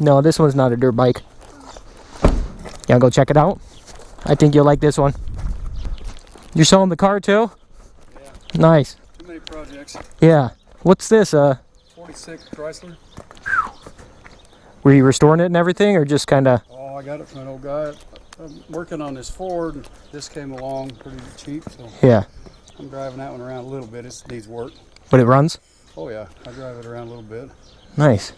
No, this one's not a dirt bike. Yeah, go check it out. I think you'll like this one. You're selling the car too? Yeah. Nice. Too many projects. Yeah. What's this? 46 Chrysler. Were you restoring it and everything, or just kind of? Oh, I got it from an old guy. I'm working on this Ford. This came along pretty cheap, so Yeah. I'm driving that one around a little bit. It needs work. But it runs? Oh yeah, I drive it around a little bit. Nice.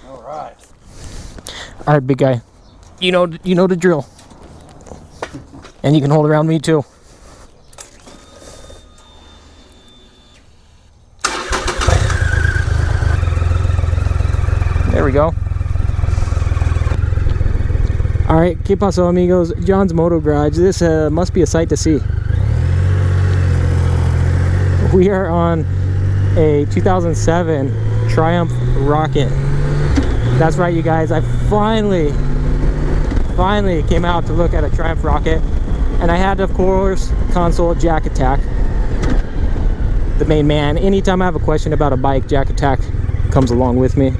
All right. All right, big guy. You know the drill. And you can hold around me too. There we go. All right, ¿qué pasó, amigos? John's Moto Garage. This must be a sight to see. We are on a 2007 Triumph Rocket. That's right, you guys. I finally came out to look at a Triumph Rocket, and I had, of course, console Jack Attack, the main man. Anytime I have a question about a bike, Jack Attack comes along with me.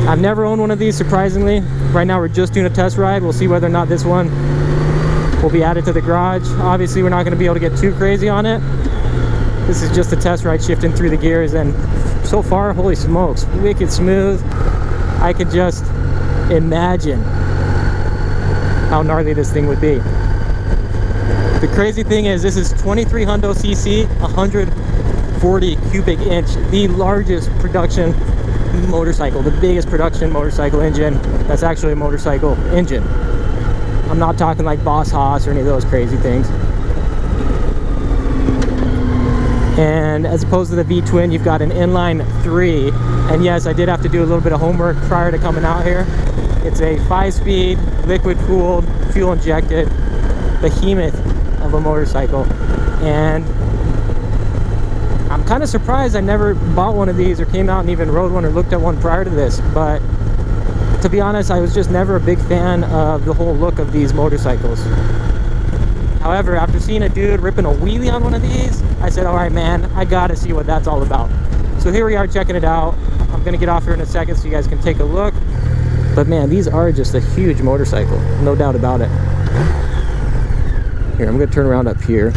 I've never owned one of these, surprisingly. Right now we're just doing a test ride. We'll see whether or not this one will be added to the garage. Obviously we're not going to be able to get too crazy on it. This is just a test ride, shifting through the gears, and so far, holy smokes, wicked smooth. I could just imagine how gnarly this thing would be. The crazy thing is, this is 2300 cc, 140 cubic inch, the largest production motorcycle, the biggest production motorcycle engine that's actually a motorcycle engine. I'm not talking like Boss Haas or any of those crazy things. And as opposed to the V-twin, you've got an inline 3. And yes, I did have to do a little bit of homework prior to coming out here. It's a 5-speed, liquid-cooled, fuel-injected behemoth of a motorcycle. And I'm kind of surprised I never bought one of these or came out and even rode one or looked at one prior to this. But to be honest, I was just never a big fan of the whole look of these motorcycles. However, after seeing a dude ripping a wheelie on one of these, I said, all right, man, I gotta see what that's all about. So here we are checking it out. I'm gonna get off here in a second so you guys can take a look. But man, these are just a huge motorcycle, no doubt about it. Here, I'm gonna turn around up here.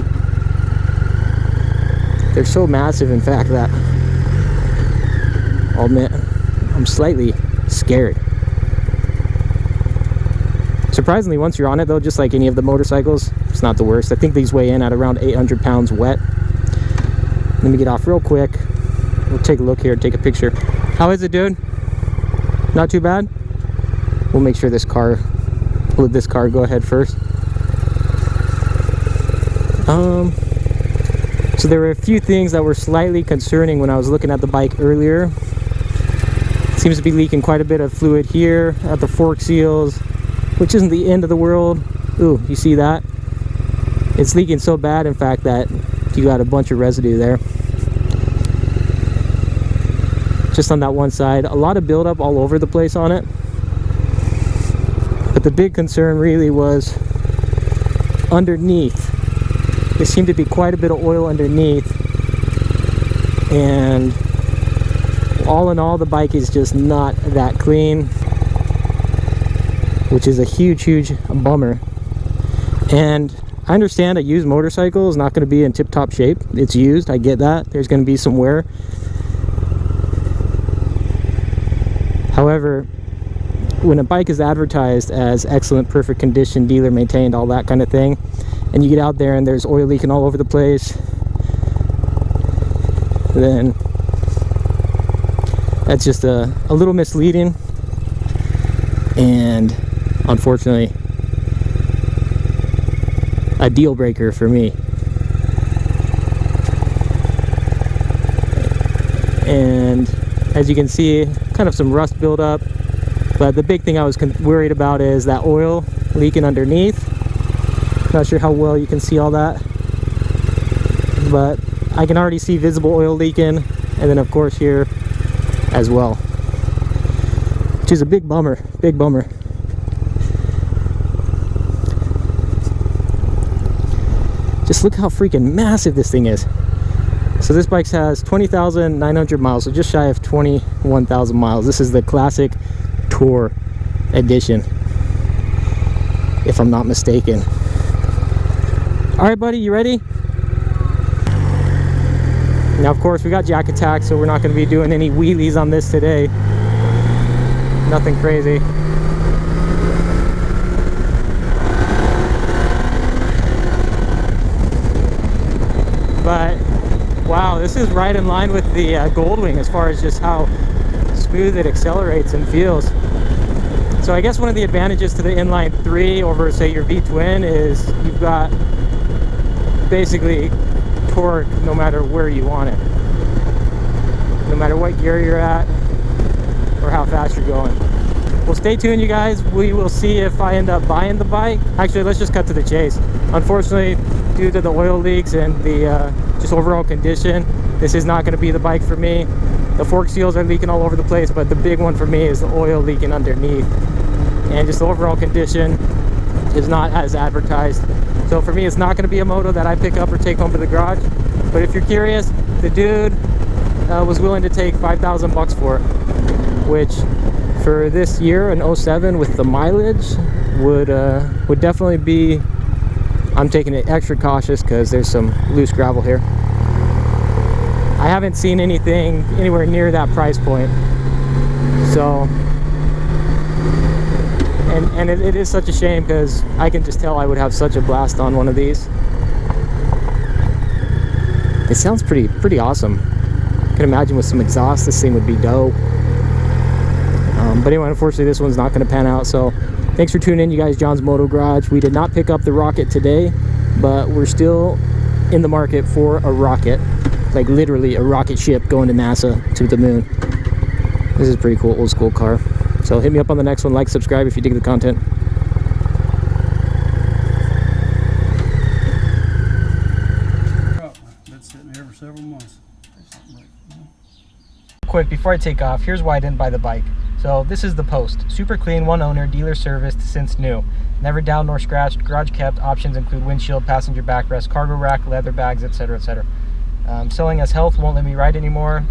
They're so massive, in fact, that I'll admit I'm slightly scared. Surprisingly, once you're on it though, just like any of the motorcycles, it's not the worst. I think these weigh in at around 800 pounds wet. Let me get off real quick. We'll take a look here, take a picture. How is it, dude? Not too bad? We'll make sure this car, we'll let this car go ahead first. So there were a few things that were slightly concerning when I was looking at the bike earlier. It seems to be leaking quite a bit of fluid here at the fork seals, which isn't the end of the world. Ooh, you see that? It's leaking so bad, in fact, that you got a bunch of residue there. Just on that one side. A lot of buildup all over the place on it. But the big concern really was underneath. There seemed to be quite a bit of oil underneath. And all in all, the bike is just not that clean, which is a huge bummer. And I understand a used motorcycle is not going to be in tip-top shape. It's used, I get that. There's going to be some wear. However, when a bike is advertised as excellent, perfect condition, dealer maintained, all that kind of thing, and you get out there and there's oil leaking all over the place, then that's just a little misleading, and unfortunately a deal breaker for me. And as you can see, kind of some rust buildup, but the big thing I was worried about is that oil leaking underneath. Not sure how well you can see all that, but I can already see visible oil leaking, and then of course here as well, which is a big bummer. Just look how freaking massive this thing is. So this bike has 20,900 miles, so just shy of 21,000 miles. This is the classic Tour edition, if I'm not mistaken. All right, buddy, you ready? Now, of course, we got jack attack, so we're not going to be doing any wheelies on this today. Nothing crazy. But wow, this is right in line with the Goldwing as far as just how smooth it accelerates and feels. So I guess one of the advantages to the inline 3 over, say, your V-twin is you've got basically torque no matter where you want it, no matter what gear you're at or how fast you're going. Well, stay tuned, you guys. We will see if I end up buying the bike. Actually, let's just cut to the chase. Unfortunately, due to the oil leaks and the just overall condition, this is not going to be the bike for me. The fork seals are leaking all over the place, but the big one for me is the oil leaking underneath, and just the overall condition is not as advertised. So for me, it's not going to be a Moto that I pick up or take home to the garage. But if you're curious, the dude was willing to take 5,000 bucks for it, which for this year, an 07 with the mileage would definitely be. I'm taking it extra cautious because there's some loose gravel here. I haven't seen anything anywhere near that price point. So, and it is such a shame because I can just tell I would have such a blast on one of these. It sounds pretty awesome. I can imagine with some exhaust, this thing would be dope. But anyway, unfortunately, this one's not going to pan out. So thanks for tuning in, you guys. John's Moto Garage. We did not pick up the Rocket today, but we're still in the market for a rocket, like literally a rocket ship going to NASA, to the moon. This is a pretty cool old school car. So hit me up on the next one. Like, subscribe if you dig the content. Been sitting here for several months. Quick, before I take off, here's why I didn't buy the bike. So this is the post. Super clean, one owner, dealer serviced since new. Never down nor scratched, garage kept. Options include windshield, passenger backrest, cargo rack, leather bags, etc., etc. Selling as health, won't let me ride anymore.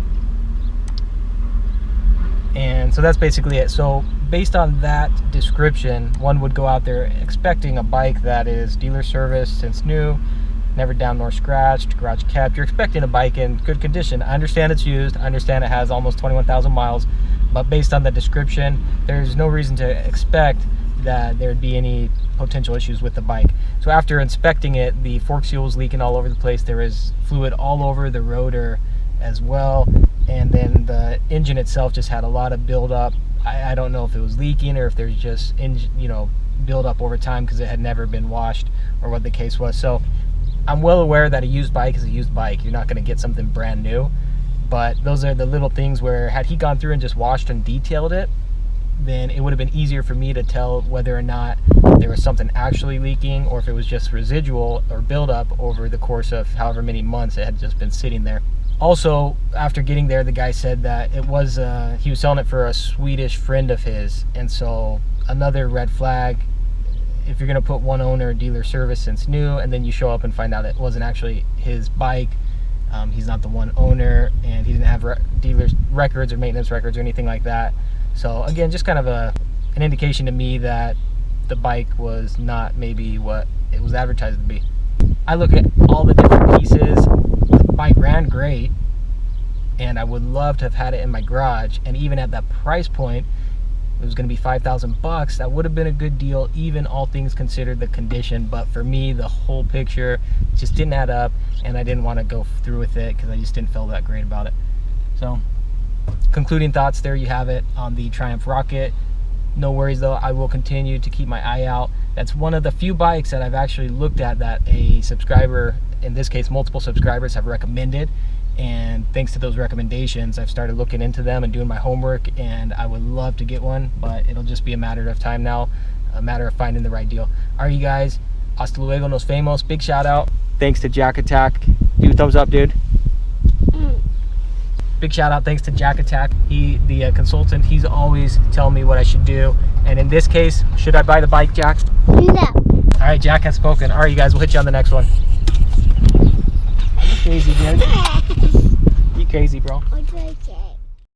And so that's basically it. So based on that description, one would go out there expecting a bike that is dealer serviced since new, never down nor scratched, garage kept. You're expecting a bike in good condition. I understand it's used. I understand it has almost 21,000 miles. But based on the description, there's no reason to expect that there'd be any potential issues with the bike. So after inspecting it, the fork seal was leaking all over the place. There is fluid all over the rotor as well. And then the engine itself just had a lot of buildup. I don't know if it was leaking or if there's just buildup over time because it had never been washed or what the case was. So I'm well aware that a used bike is a used bike. You're not going to get something brand new. But those are the little things where had he gone through and just washed and detailed it, then it would have been easier for me to tell whether or not there was something actually leaking or if it was just residual or buildup over the course of however many months it had just been sitting there. Also, after getting there, the guy said that it was he was selling it for a Swedish friend of his, and so another red flag. If you're going to put one owner, dealer service since new, and then you show up and find out it wasn't actually his bike, he's not the one owner, and he didn't have dealer's records or maintenance records or anything like that. So again, just kind of an indication to me that the bike was not maybe what it was advertised to be. I look at all the different pieces. The bike ran great, and I would love to have had it in my garage. And even at that price point, it was going to be 5,000 bucks. That would have been a good deal, even all things considered, the condition. But for me, the whole picture just didn't add up, and I didn't want to go through with it because I just didn't feel that great about it. So, concluding thoughts, there you have it on the Triumph Rocket. No worries though, I will continue to keep my eye out. That's one of the few bikes that I've actually looked at that a subscriber, in this case multiple subscribers, have recommended. And thanks to those recommendations, I've started looking into them and doing my homework, and I would love to get one, but it'll just be a matter of time now, a matter of finding the right deal. All right, you guys, hasta luego, nos vemos. Big shout out. Thanks to Jack Attack. Do a thumbs up, dude. Big shout out, thanks to Jack Attack. He, the consultant, he's always telling me what I should do. And in this case, should I buy the bike, Jack? No. All right, Jack has spoken. All right, you guys, we'll hit you on the next one. crazy, dude. You crazy, bro. Okay.